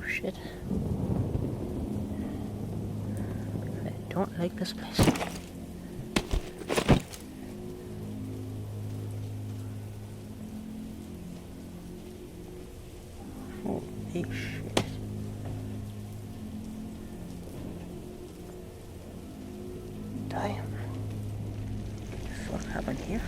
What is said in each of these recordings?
Oh shit. I don't like this place. Holy shit. Damn. What happened here?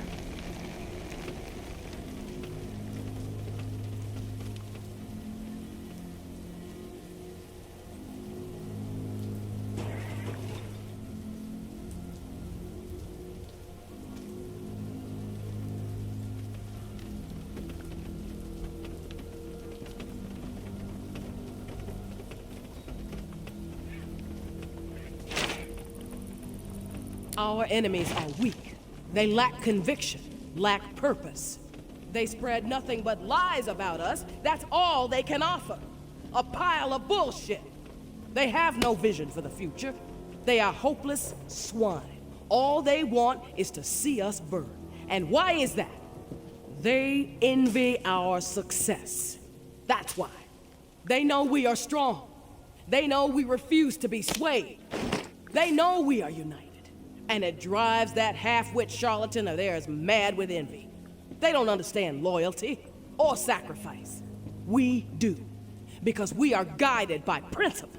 Our enemies are weak. They lack conviction, lack purpose. They spread nothing but lies about us. That's all they can offer. A pile of bullshit. They have no vision for the future. They are hopeless swine. All they want is to see us burn. And why is that? They envy our success. That's why. They know we are strong. They know we refuse to be swayed. They know we are united. And it drives that half-wit charlatan of theirs mad with envy. They don't understand loyalty or sacrifice. We do. Because we are guided by principle.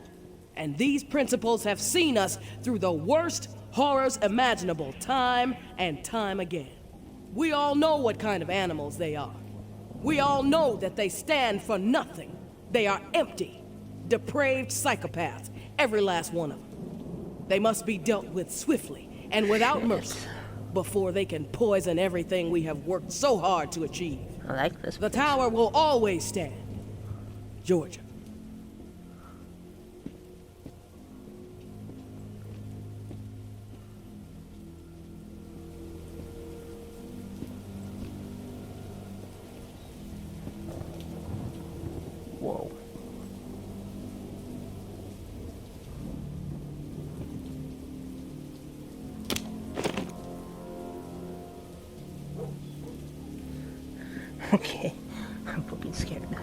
And these principles have seen us through the worst horrors imaginable time and time again. We all know what kind of animals they are. We all know that they stand for nothing. They are empty, depraved psychopaths, every last one of them. They must be dealt with swiftly and without mercy before they can poison everything we have worked so hard to achieve. I like this. The tower will always stand. Georgia. Whoa. Okay, I'm fucking scared now.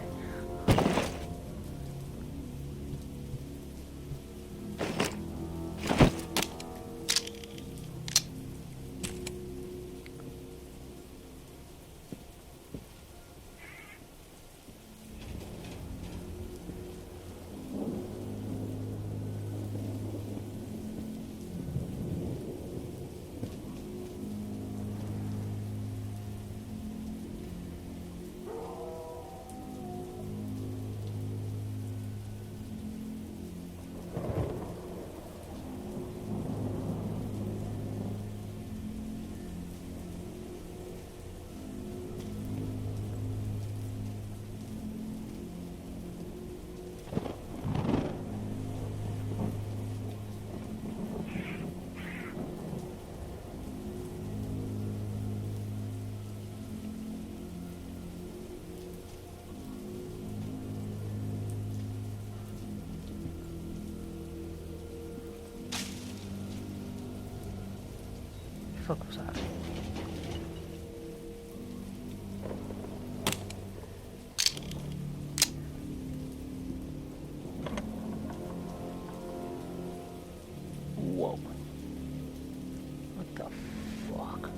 Fuck was that? Whoa. What the fuck?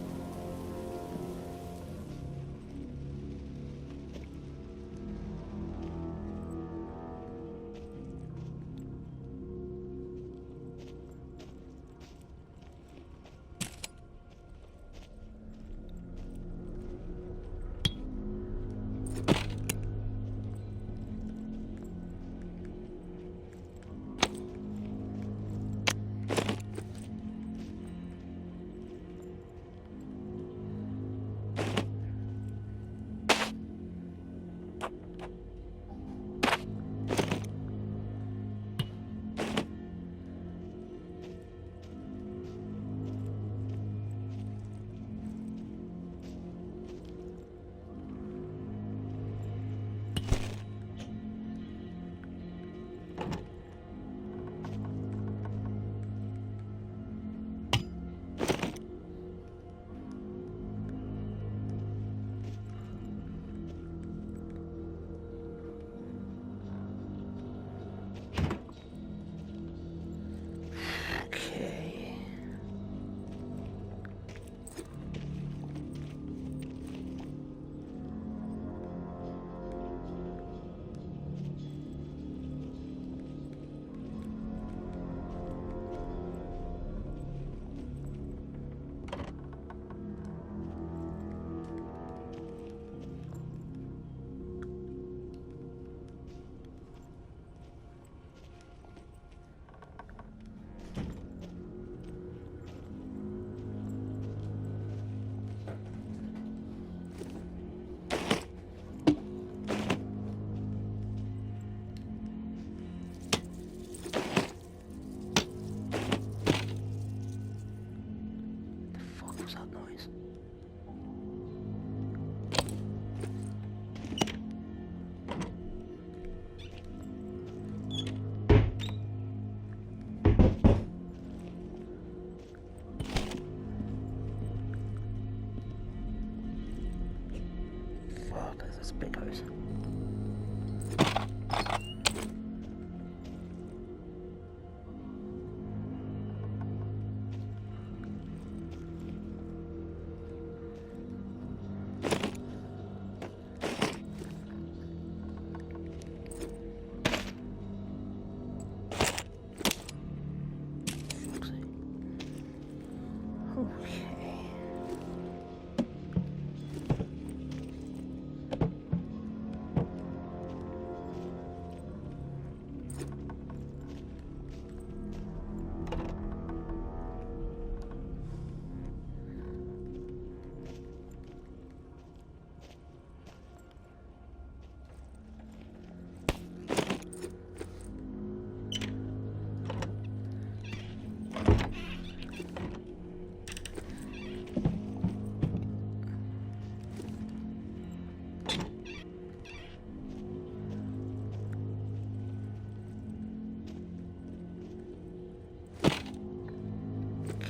Spickos.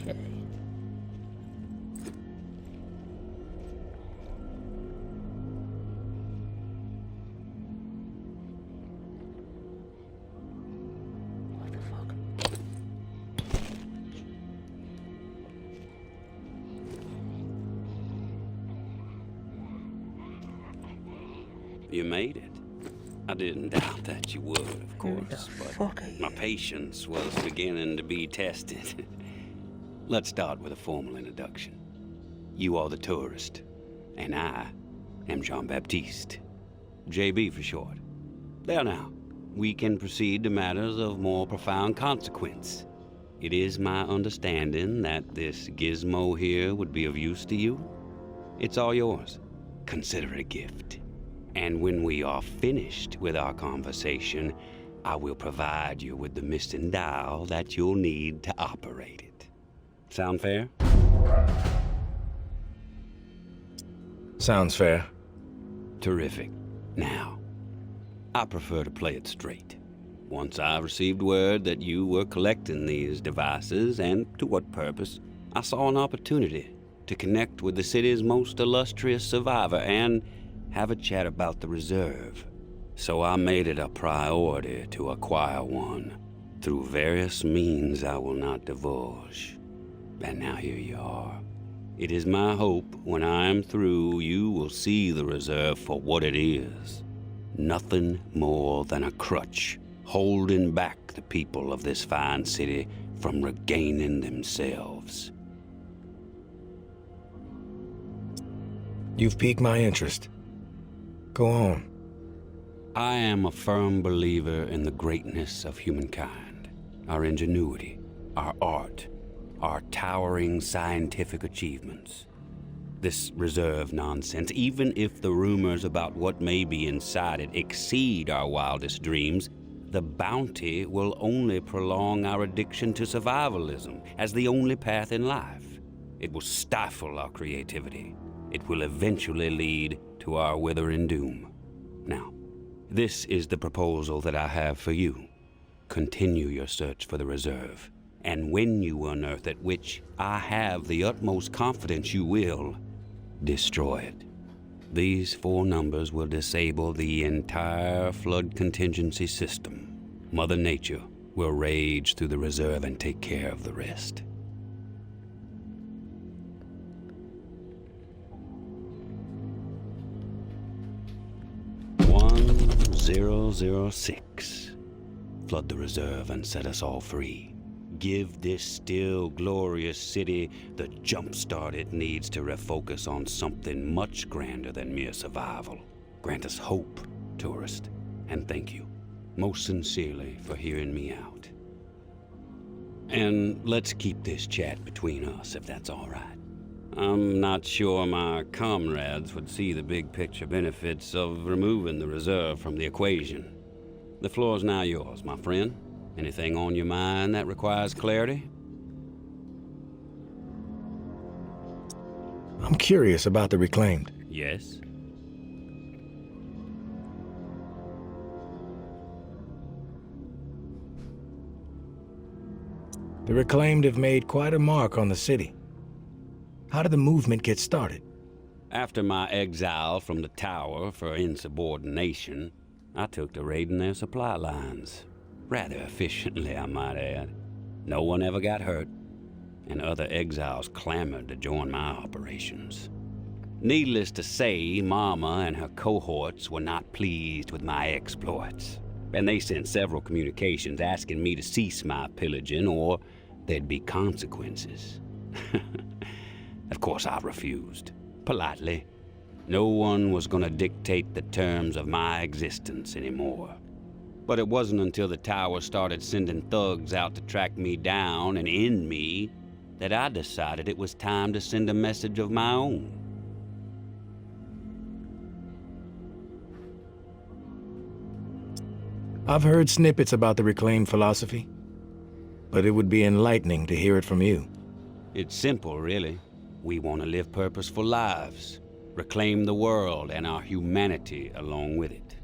Okay. What the fuck? You made it. I didn't doubt that you would, of Who the course, but fuck are you? my patience was beginning to be tested. Let's start with a formal introduction. You are the tourist, and I am Jean-Baptiste. JB for short. There now, we can proceed to matters of more profound consequence. It is my understanding that this gizmo here would be of use to you. It's all yours. Consider it a gift. And when we are finished with our conversation, I will provide you with the missing dial that you'll need to operate it. Sound fair? Sounds fair. Terrific. Now, I prefer to play it straight. Once I received word that you were collecting these devices, and to what purpose, I saw an opportunity to connect with the city's most illustrious survivor and have a chat about the reserve. So I made it a priority to acquire one, through various means I will not divulge. And now here you are. It is my hope when I am through, you will see the reserve for what it is. Nothing more than a crutch, holding back the people of this fine city from regaining themselves. You've piqued my interest. Go on. I am a firm believer in the greatness of humankind, our ingenuity, our art, our towering scientific achievements. This reserve nonsense, even if the rumors about what may be inside it exceed our wildest dreams, the bounty will only prolong our addiction to survivalism as the only path in life. It will stifle our creativity. It will eventually lead to our withering doom. Now, this is the proposal that I have for you. Continue your search for the reserve, and when you unearth it, which I have the utmost confidence you will, destroy it. These 4 numbers will disable the entire flood contingency system. Mother Nature will rage through the reserve and take care of the rest. 1006. Flood the reserve and set us all free. Give this still glorious city the jump start it needs to refocus on something much grander than mere survival. Grant us hope, tourist, and thank you, most sincerely, for hearing me out. And let's keep this chat between us, if that's all right. I'm not sure my comrades would see the big picture benefits of removing the reserve from the equation. The floor's now yours, my friend. Anything on your mind that requires clarity? I'm curious about the Reclaimed. Yes? The Reclaimed have made quite a mark on the city. How did the movement get started? After my exile from the tower for insubordination, I took to raiding their supply lines. Rather efficiently, I might add. No one ever got hurt, and other exiles clamored to join my operations. Needless to say, Mama and her cohorts were not pleased with my exploits, and they sent several communications asking me to cease my pillaging or there'd be consequences. Of course, I refused, politely. No one was gonna dictate the terms of my existence anymore. But it wasn't until the tower started sending thugs out to track me down and end me that I decided it was time to send a message of my own. I've heard snippets about the reclaimed philosophy, but it would be enlightening to hear it from you. It's simple, really. We want to live purposeful lives, reclaim the world and our humanity along with it.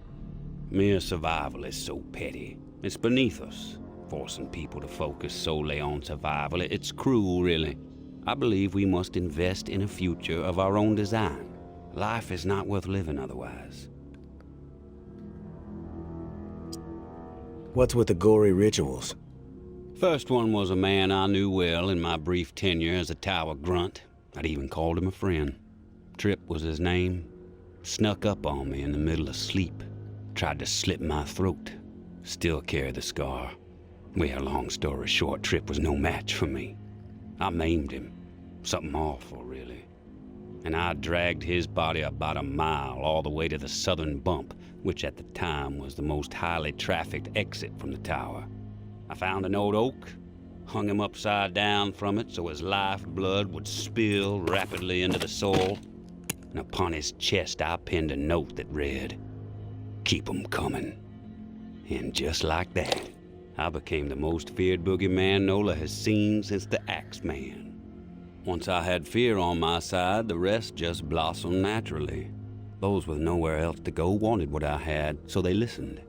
Mere survival is so petty. It's beneath us, forcing people to focus solely on survival. It's cruel, really. I believe we must invest in a future of our own design. Life is not worth living otherwise. What's with the gory rituals? First one was a man I knew well in my brief tenure as a tower grunt. I'd even called him a friend. Tripp was his name. Snuck up on me in the middle of sleep. Tried to slit my throat. Still carry the scar. Well, long story short, Tripp was no match for me. I maimed him. Something awful, really. And I dragged his body about a mile all the way to the southern bump, which at the time was the most highly trafficked exit from the tower. I found an old oak, hung him upside down from it so his lifeblood would spill rapidly into the soil, and upon his chest I pinned a note that read, "Keep 'em coming." And just like that, I became the most feared boogeyman Nola has seen since the Axeman. Once I had fear on my side, the rest just blossomed naturally. Those with nowhere else to go wanted what I had, so they listened.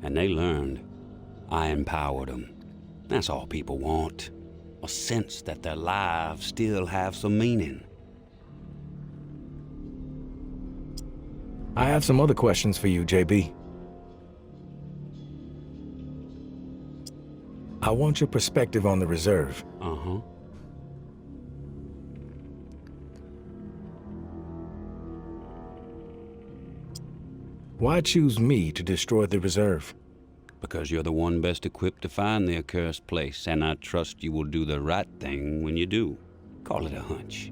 And they learned. I empowered them. That's all people want. A sense that their lives still have some meaning. I have some other questions for you, JB. I want your perspective on the reserve. Uh-huh. Why choose me to destroy the reserve? Because you're the one best equipped to find the accursed place, and I trust you will do the right thing when you do. Call it a hunch.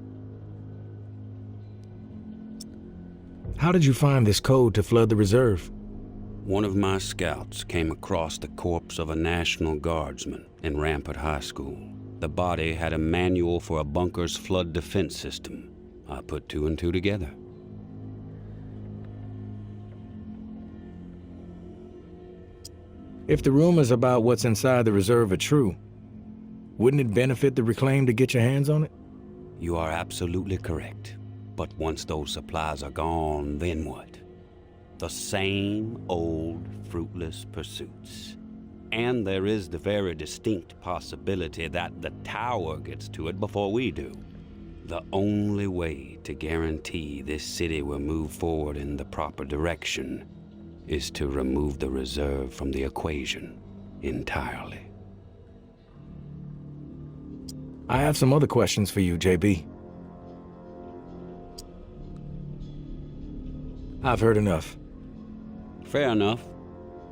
How did you find this code to flood the reserve? One of my scouts came across the corpse of a National Guardsman in Rampart High School. The body had a manual for a bunker's flood defense system. I put two and two together. If the rumors about what's inside the reserve are true, wouldn't it benefit the Reclaim to get your hands on it? You are absolutely correct. But once those supplies are gone, then what? The same old, fruitless pursuits. And there is the very distinct possibility that the tower gets to it before we do. The only way to guarantee this city will move forward in the proper direction is to remove the reserve from the equation entirely. I have some other questions for you, JB. I've heard enough. Fair enough.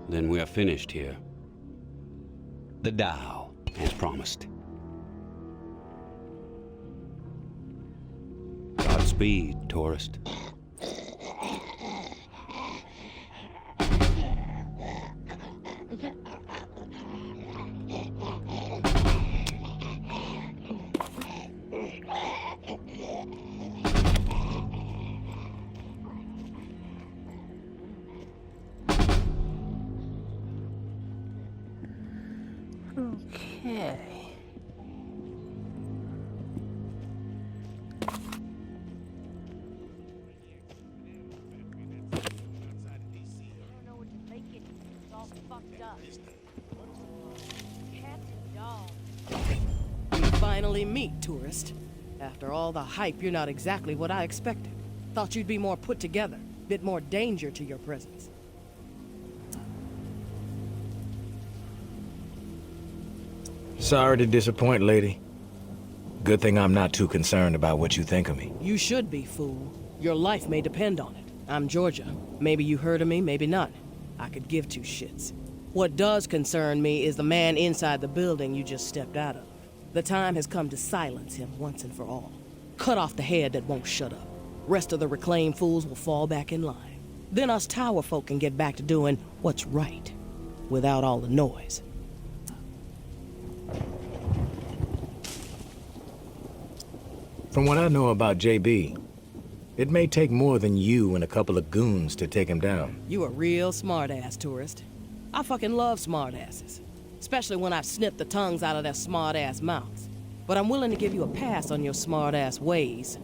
Then we are finished here. The dial, as promised. Godspeed, tourist. Okay. We finally meet, tourist. After all the hype, you're not exactly what I expected. thought you'd be more put together, bit more danger to your presence. Sorry to disappoint, lady. Good thing I'm not too concerned about what you think of me. You should be, fool. Your life may depend on it. I'm Georgia. Maybe you heard of me, maybe not. I could give two shits. What does concern me is the man inside the building you just stepped out of. The time has come to silence him once and for all. Cut off the head that won't shut up. Rest of the reclaimed fools will fall back in line. Then us tower folk can get back to doing what's right, without all the noise. From what I know about JB, it may take more than you and a couple of goons to take him down. You a real smart-ass, tourist. I fucking love smart-asses. Especially when I've snipped the tongues out of their smart-ass mouths. But I'm willing to give you a pass on your smart-ass ways.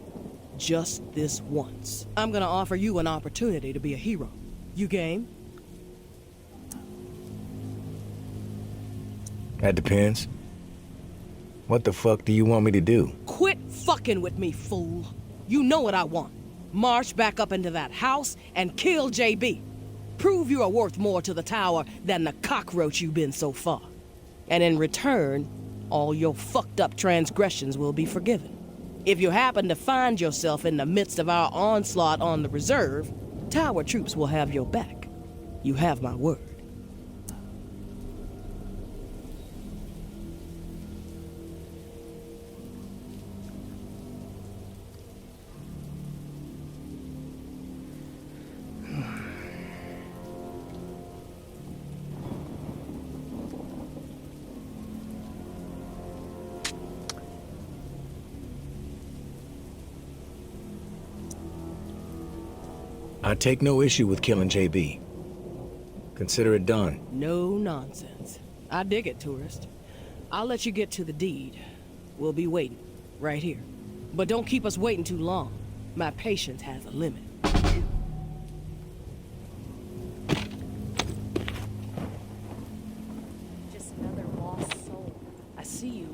Just this once. I'm gonna offer you an opportunity to be a hero. You game? That depends. What the fuck do you want me to do? Quit fucking with me, fool. You know what I want. March back up into that house and kill JB. Prove you are worth more to the tower than the cockroach you've been so far. And in return, all your fucked up transgressions will be forgiven. If you happen to find yourself in the midst of our onslaught on the reserve, tower troops will have your back. You have my word. I take no issue with killing JB. Consider it done. No nonsense. I dig it, tourist. I'll let you get to the deed. We'll be waiting, right here. But don't keep us waiting too long. My patience has a limit. Just another lost soul. I see you.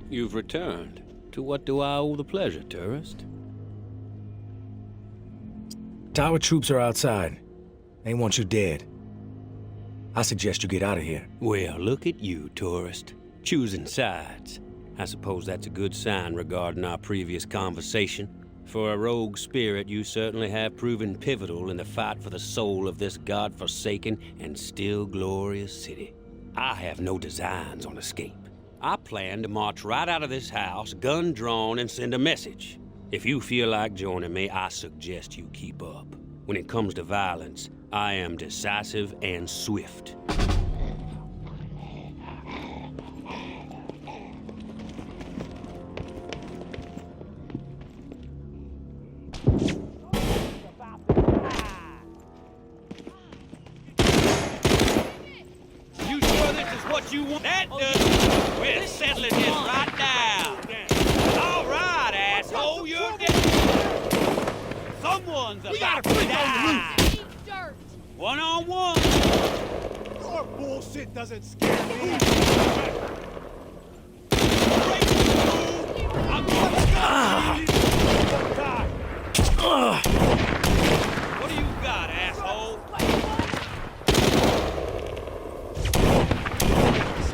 You've returned. To what do I owe the pleasure, tourist? Tower troops are outside. They want you dead. I suggest you get out of here. Well, look at you, tourist. Choosing sides. I suppose that's a good sign regarding our previous conversation. For a rogue spirit, you certainly have proven pivotal in the fight for the soul of this godforsaken and still glorious city. I have no designs on escape. I plan to march right out of this house, gun drawn, and send a message. If you feel like joining me, I suggest you keep up. When it comes to violence, I am decisive and swift. You sure this is what you want? That does. We're settling this right now. All right, asshole, you're dead. Someone's about to die. Dirt. One-on-one. Your bullshit doesn't scare me. I'm gonna die. What do you got, asshole?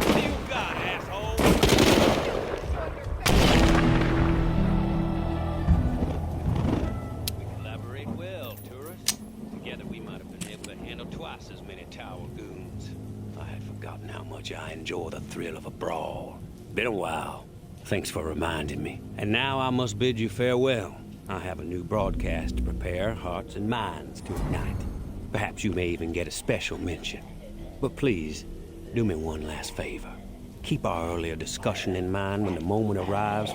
What do you got, asshole? We collaborate well, tourist. Together we might have been able to handle twice as many tower goons. I had forgotten how much I enjoy the thrill of a brawl. Been a while. Thanks for reminding me. And now I must bid you farewell. I have a new broadcast to prepare hearts and minds to ignite. Perhaps you may even get a special mention. But please, do me one last favor. Keep our earlier discussion in mind when the moment arrives.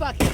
fuck it.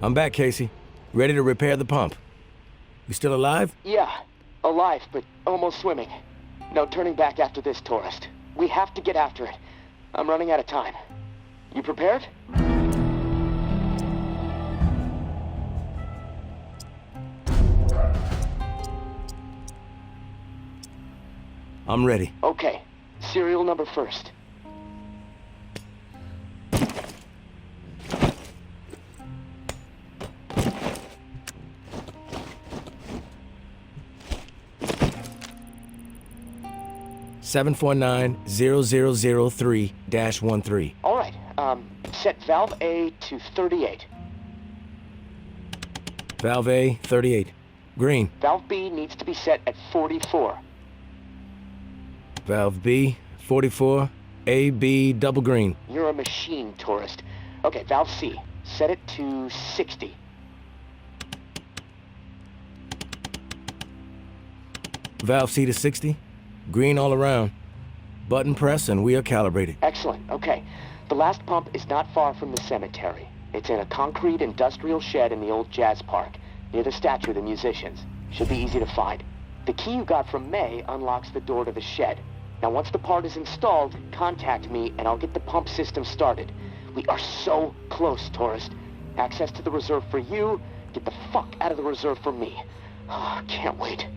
I'm back, Casey. Ready to repair the pump. You still alive? Yeah, alive, but almost swimming. No turning back after this, tourist. We have to get after it. I'm running out of time. You prepared? I'm ready. Okay. Serial number first. Seven 749-0003-13. All right. Set valve A to 38. Valve A, 38. Green. Valve B needs to be set at 44. Valve B, 44. A, B, double green. You're a machine, tourist. Okay, valve C. Set it to 60. Valve C to 60. Green all around. Button press and we are calibrated. Excellent. Okay. The last pump is not far from the cemetery. It's in a concrete industrial shed in the old jazz park, near the statue of the musicians. Should be easy to find. The key you got from May unlocks the door to the shed. Now once the part is installed, contact me and I'll get the pump system started. We are so close, tourist. Access to the reserve for you, get the fuck out of the reserve for me. Can't wait.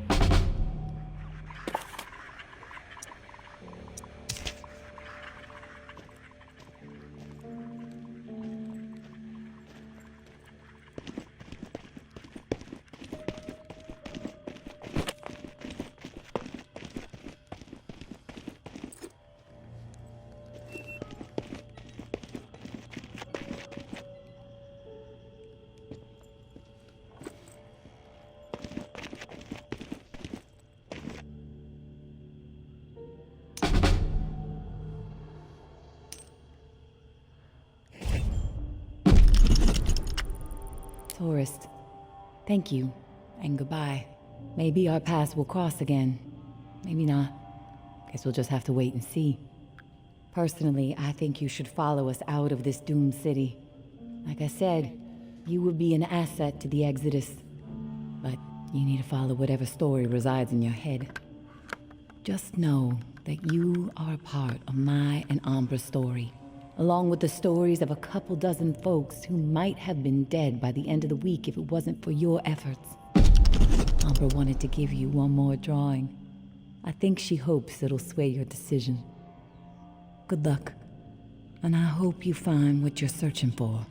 Tourist, thank you, and goodbye. Maybe our paths will cross again. Maybe not. Guess we'll just have to wait and see. Personally, I think you should follow us out of this doomed city. Like I said, you would be an asset to the Exodus. But you need to follow whatever story resides in your head. Just know that you are a part of my and Ambra's story, along with the stories of a couple dozen folks who might have been dead by the end of the week if it wasn't for your efforts. Ambra wanted to give you one more drawing. I think she hopes it'll sway your decision. Good luck, and I hope you find what you're searching for.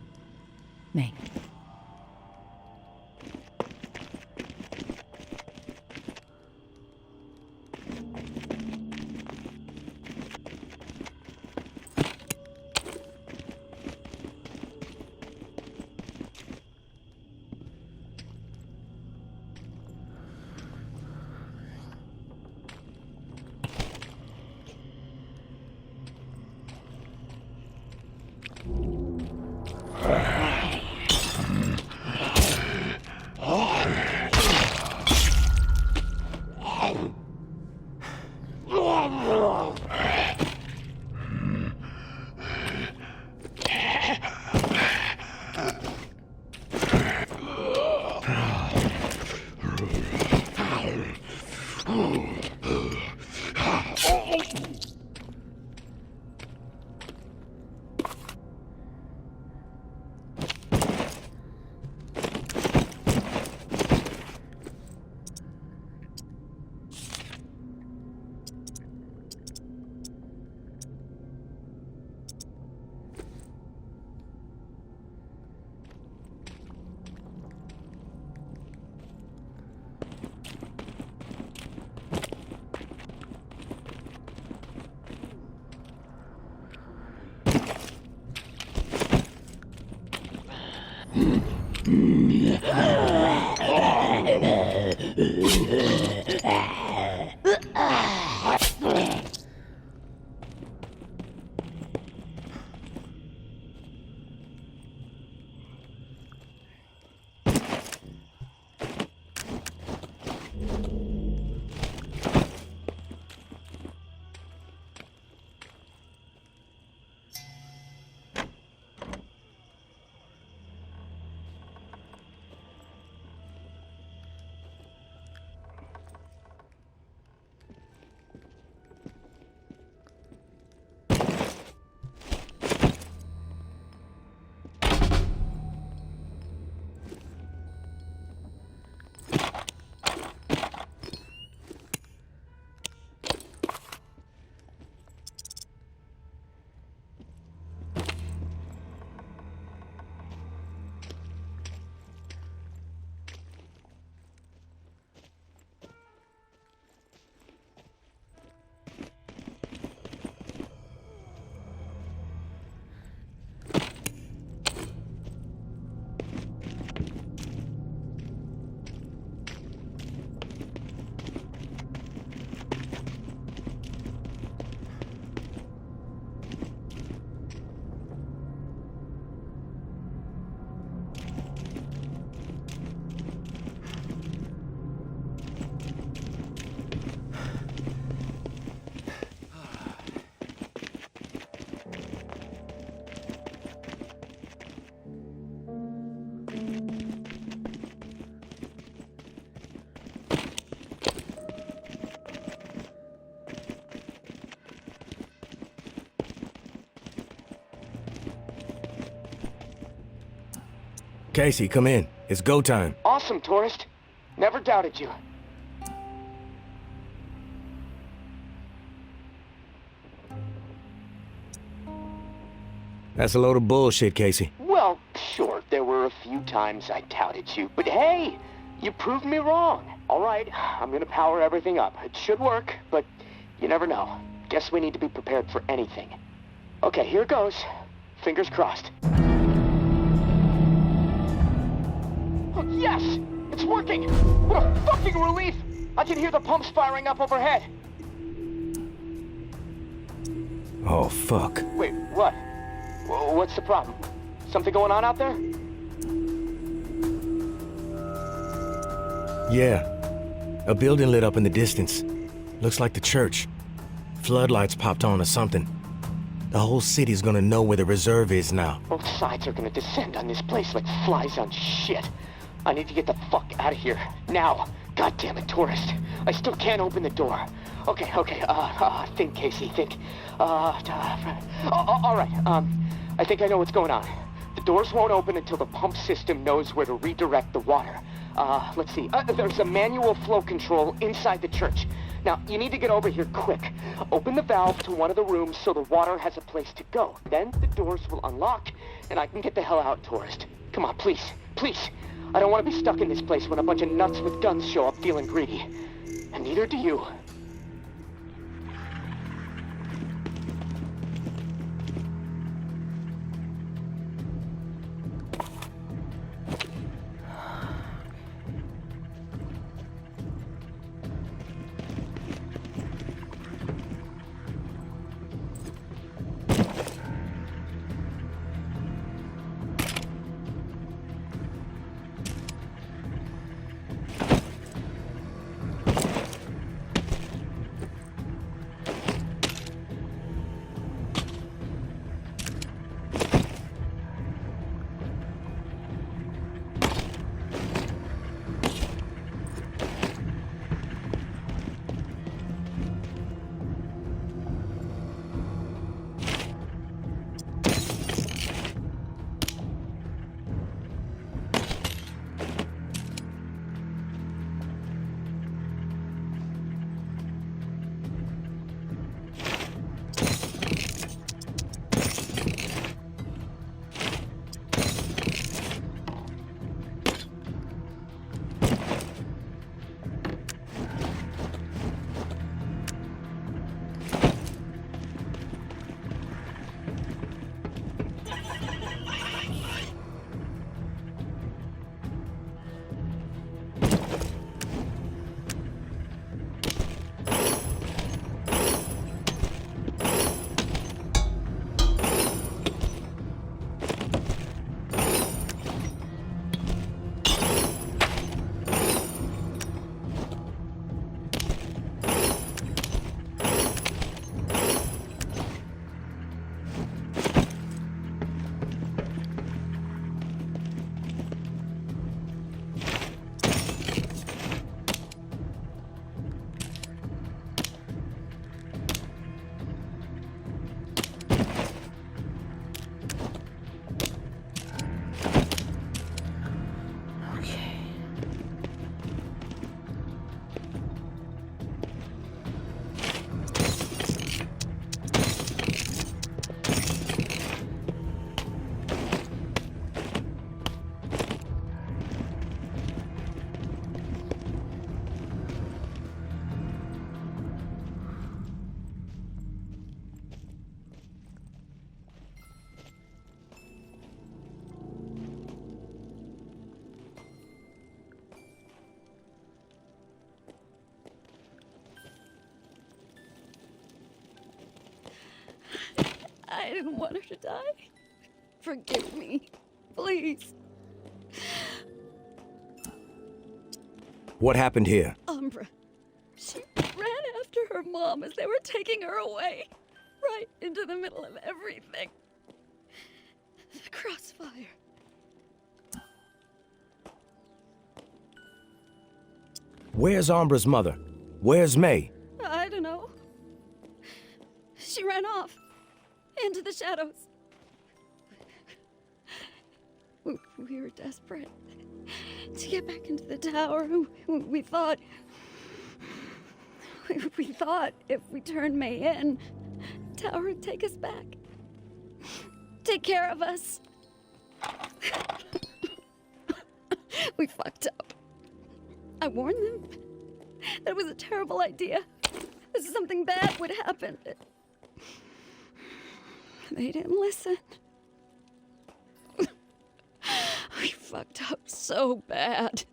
May. Casey, come in. It's go time. Awesome, tourist. Never doubted you. That's a load of bullshit, Casey. Well, sure, there were a few times I doubted you, but hey, you proved me wrong. All right, I'm gonna power everything up. It should work, but you never know. Guess we need to be prepared for anything. Okay, here goes. Fingers crossed. Oh, yes! It's working! What a fucking relief! I can hear the pumps firing up overhead. Oh, fuck. Wait, what? What's the problem? Something going on out there? Yeah. A building lit up in the distance. Looks like the church. Floodlights popped on or something. The whole city's gonna know where the reserve is now. Both sides are gonna descend on this place like flies on shit. I need to get the fuck out of here. Now. God damn it, tourist. I still can't open the door. Okay, think, Casey, think. All right, I think I know what's going on. The doors won't open until the pump system knows where to redirect the water. Let's see. There's a manual flow control inside the church. Now, you need to get over here quick. Open the valve to one of the rooms so the water has a place to go. Then the doors will unlock, and I can get the hell out, tourist. Come on, please, please. I don't want to be stuck in this place when a bunch of nuts with guns show up feeling greedy. And neither do you. I didn't want her to die. Forgive me, please. What happened here? Umbra. She ran after her mom as they were taking her away. Right into the middle of everything. The crossfire. Where's Umbra's mother? Where's May? I don't know. She ran off. Into the shadows. We were desperate to get back into the tower. We thought if we turned May in, the tower would take us back. Take care of us. We fucked up. I warned them. That was a terrible idea. Something bad would happen. They didn't listen. We fucked up so bad.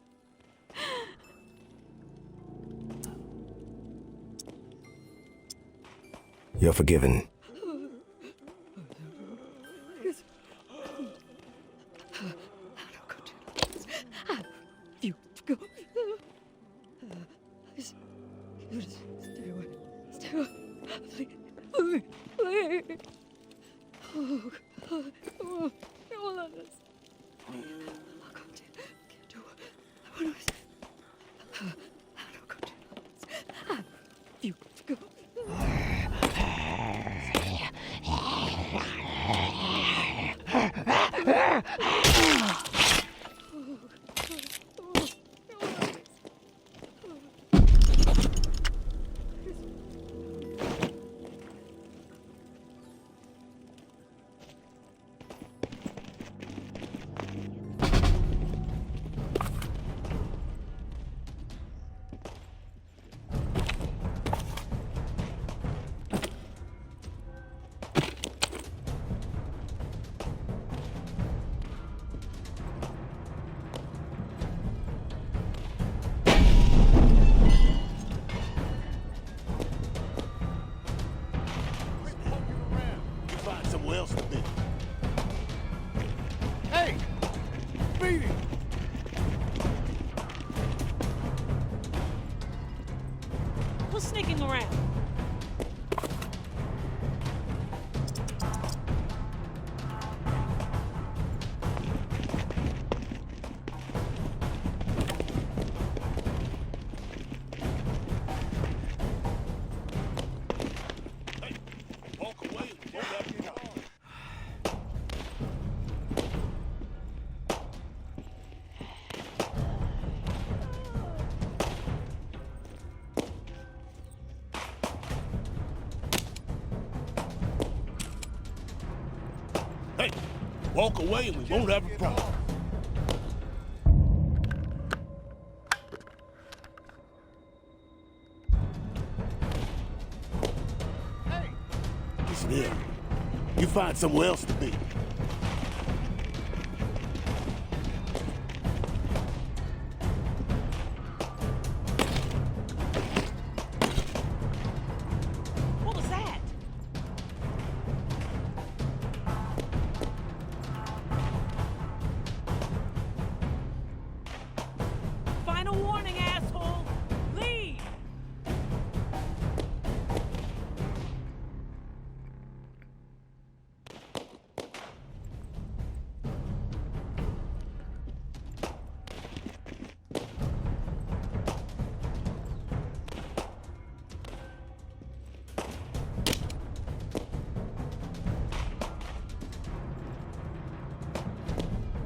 You're forgiven. You go. Stay away. Stay away. Please. Please. Oh, God. Oh, don't let us. Oh, God. Can't do it. You go. Find somewhere else to be. Hey! Beat him! Who's sneaking around? Hey! Walk away and go back in the car. Hey! Walk away and we won't have a problem. Hey! Listen here. You find somewhere else to be. What was that? Final warning, asshole! Leave!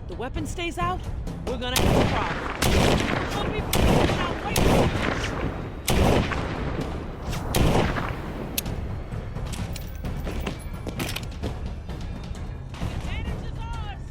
The weapon stays out, we're gonna have a problem. Some people cannot wait. Advantage is ours.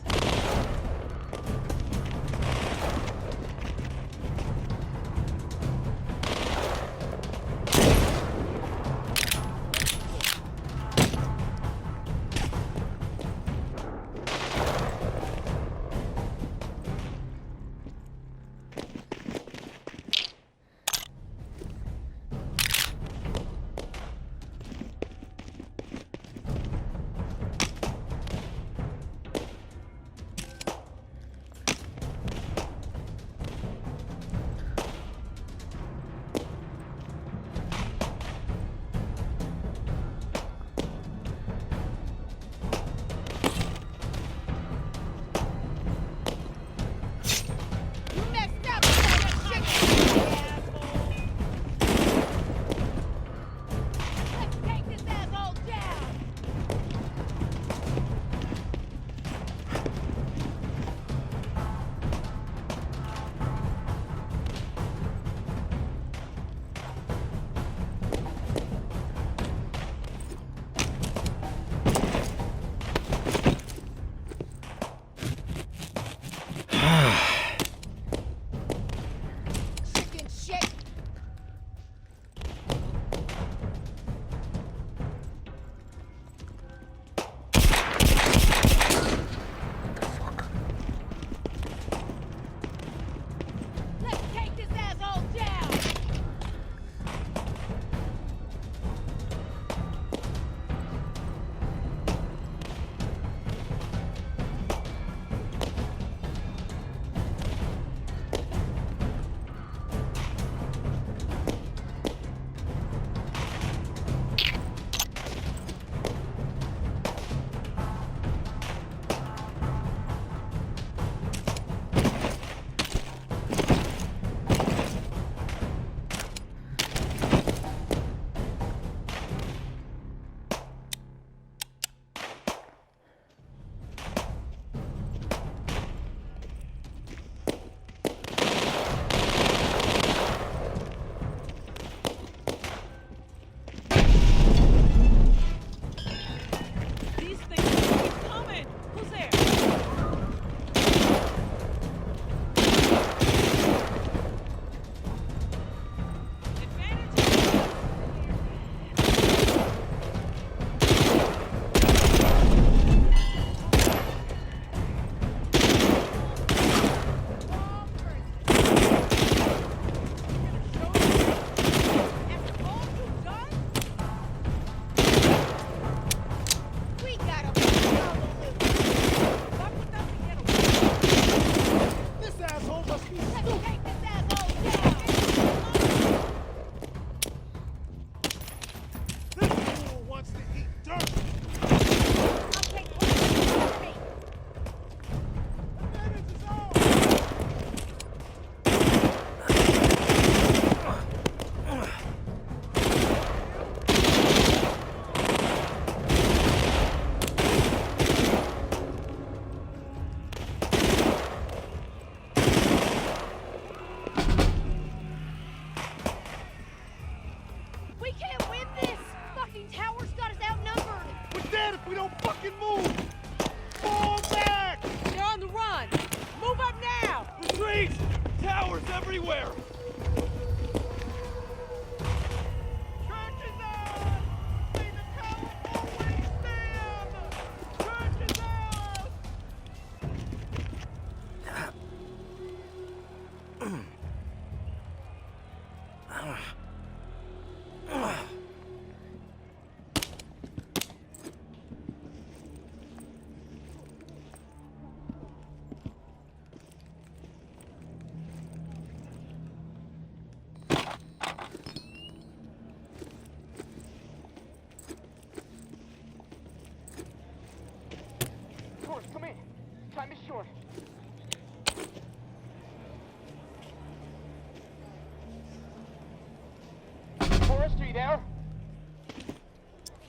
you there?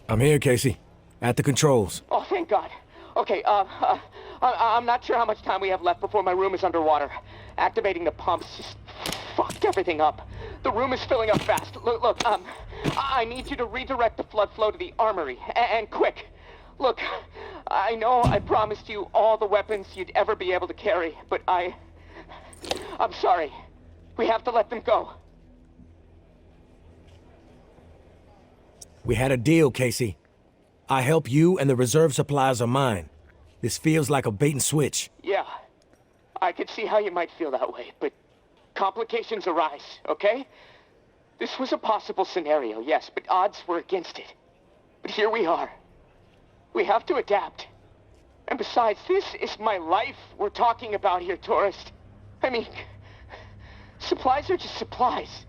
I'm here, Casey. At the controls. Oh, thank God. Okay, I'm not sure how much time we have left before my room is underwater. Activating the pumps just fucked everything up. The room is filling up fast. Look, I need you to redirect the flood flow to the armory, and quick. Look, I know I promised you all the weapons you'd ever be able to carry, but I'm sorry. We have to let them go. We had a deal, Casey. I help you and the reserve supplies are mine. This feels like a bait and switch. Yeah, I could see how you might feel that way, but complications arise, okay? This was a possible scenario, yes, but odds were against it. But here we are. We have to adapt. And besides, this is my life we're talking about here, tourist. I mean, supplies are just supplies.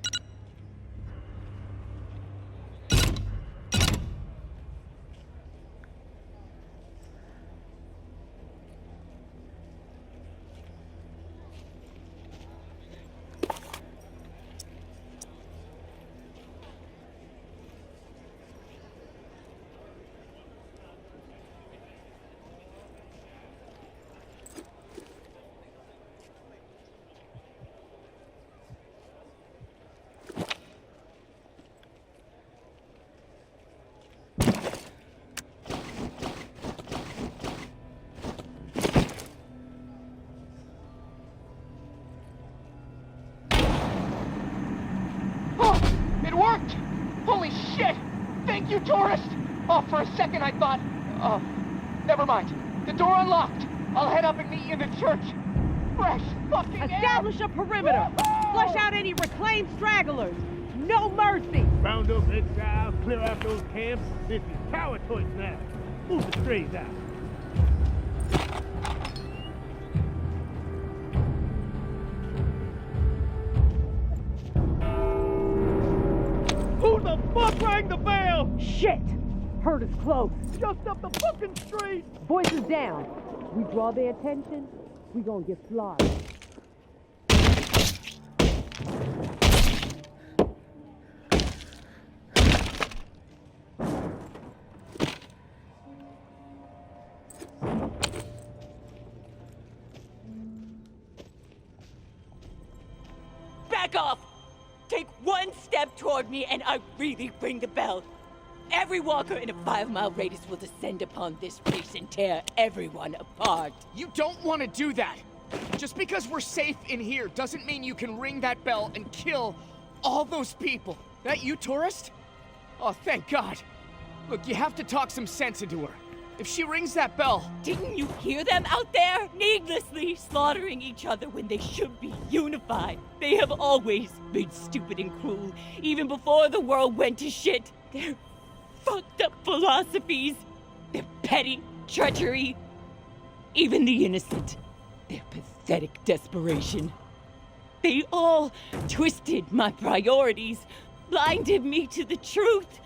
Thank you, tourist! Oh, for a second I thought... Oh, never mind. The door unlocked. I'll head up and meet you in the church. Fresh fucking air! Establish a perimeter! Flush out any reclaimed stragglers! No mercy! Round up exiles, clear out those camps. This is tower choice now. Move the strays out. Who the fuck rang the bell? Shit! Herd is close. Just up the fucking street! Voices down. We draw their attention, we gonna get slaughtered. Back off! Take one step toward me and I really ring the bell. Every walker in a 5-mile radius will descend upon this place and tear everyone apart. You don't want to do that. Just because we're safe in here doesn't mean you can ring that bell and kill all those people. That you, tourist? Oh, thank God. Look, you have to talk some sense into her. If she rings that bell... Didn't you hear them out there? Needlessly slaughtering each other when they should be unified. They have always been stupid and cruel, even before the world went to shit. Their fucked up philosophies, their petty treachery, even the innocent, their pathetic desperation. They all twisted my priorities, blinded me to the truth.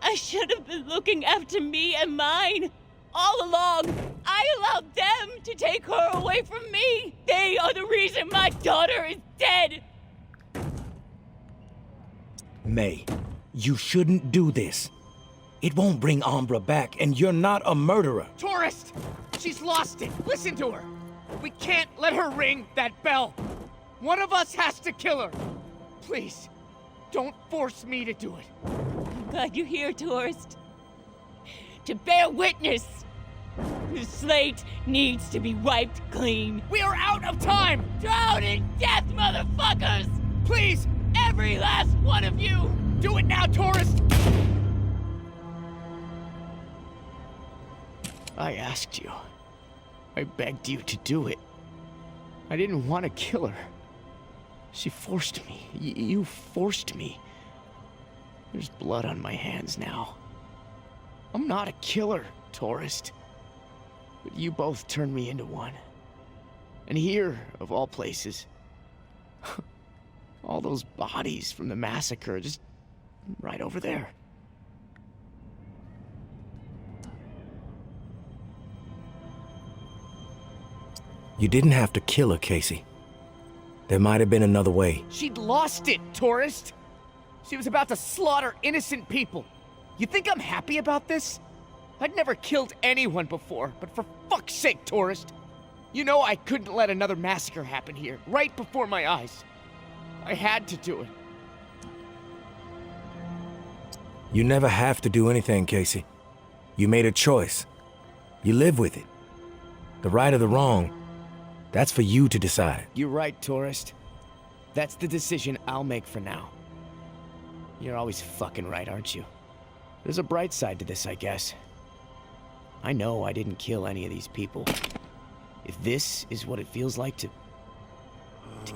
I should have been looking after me and mine. All along, I allowed them to take her away from me. They are the reason my daughter is dead. May, you shouldn't do this. It won't bring Umbra back, and you're not a murderer. Tourist! She's lost it. Listen to her. We can't let her ring that bell. One of us has to kill her. Please, don't force me to do it. I'm glad you're here, tourist. To bear witness. The slate needs to be wiped clean. We are out of time! Drown in death, motherfuckers! Please! Every last one of you! Do it now, tourist! I asked you. I begged you to do it. I didn't want to kill her. She forced me. You forced me. There's blood on my hands now. I'm not a killer, tourist. But you both turned me into one. And here, of all places, all those bodies from the massacre, just right over there. You didn't have to kill her, Casey. There might have been another way. She'd lost it, tourist! She was about to slaughter innocent people. You think I'm happy about this? I'd never killed anyone before, but for fuck's sake, tourist. You know I couldn't let another massacre happen here, right before my eyes. I had to do it. You never have to do anything, Casey. You made a choice. You live with it. The right or the wrong, that's for you to decide. You're right, tourist. That's the decision I'll make for now. You're always fucking right, aren't you? There's a bright side to this, I guess. I know I didn't kill any of these people. If this is what it feels like to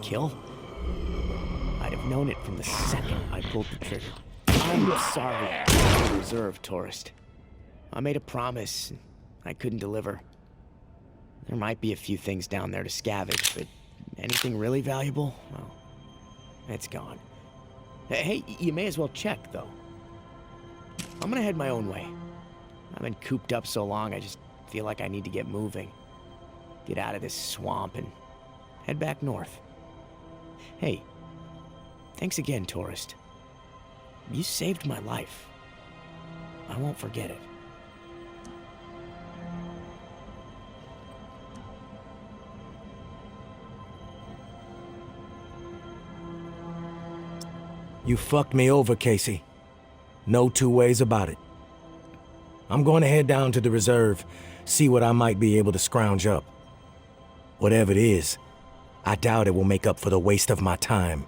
kill, I'd have known it from the second I pulled the trigger. I'm sorry for the reserve, tourist. I made a promise, and I couldn't deliver. There might be a few things down there to scavenge, but anything really valuable, well, it's gone. Hey, you may as well check, though. I'm gonna head my own way. I've been cooped up so long, I just feel like I need to get moving. Get out of this swamp and head back north. Hey, thanks again, tourist. You saved my life. I won't forget it. You fucked me over, Casey. No two ways about it. I'm going to head down to the reserve, see what I might be able to scrounge up. Whatever it is, I doubt it will make up for the waste of my time.